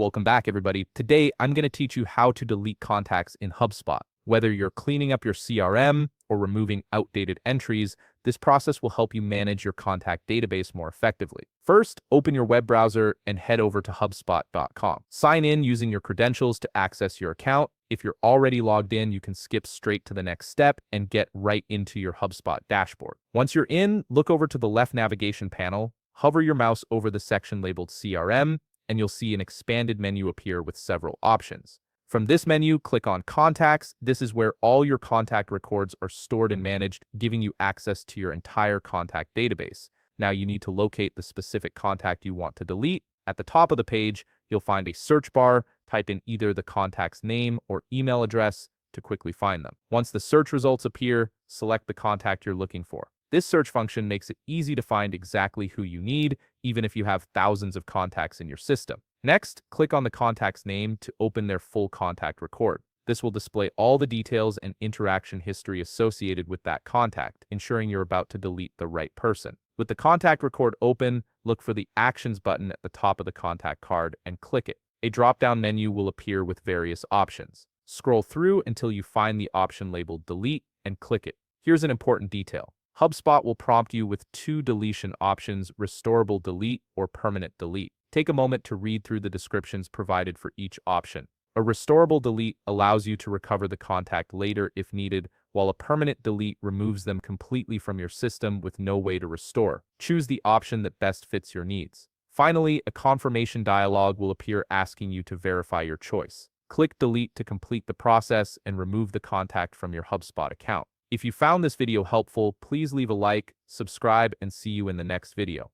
Welcome back, everybody. Today, I'm going to teach you how to delete contacts in HubSpot. Whether you're cleaning up your CRM or removing outdated entries, this process will help you manage your contact database more effectively. First, open your web browser and head over to HubSpot.com. Sign in using your credentials to access your account. If you're already logged in, you can skip straight to the next step and get right into your HubSpot dashboard. Once you're in, look over to the left navigation panel, hover your mouse over the section labeled CRM, and you'll see an expanded menu appear with several options. From this menu, click on Contacts. This is where all your contact records are stored and managed, giving you access to your entire contact database. Now you need to locate the specific contact you want to delete. At the top of the page, you'll find a search bar. Type in either the contact's name or email address to quickly find them. Once the search results appear, select the contact you're looking for. This search function makes it easy to find exactly who you need, even if you have thousands of contacts in your system. Next, click on the contact's name to open their full contact record. This will display all the details and interaction history associated with that contact, ensuring you're about to delete the right person. With the contact record open, look for the Actions button at the top of the contact card and click it. A drop-down menu will appear with various options. Scroll through until you find the option labeled Delete and click it. Here's an important detail. HubSpot will prompt you with two deletion options, Restorable Delete or Permanent Delete. Take a moment to read through the descriptions provided for each option. A restorable delete allows you to recover the contact later if needed, while a permanent delete removes them completely from your system with no way to restore. Choose the option that best fits your needs. Finally, a confirmation dialog will appear asking you to verify your choice. Click Delete to complete the process and remove the contact from your HubSpot account. If you found this video helpful, please leave a like, subscribe, and see you in the next video.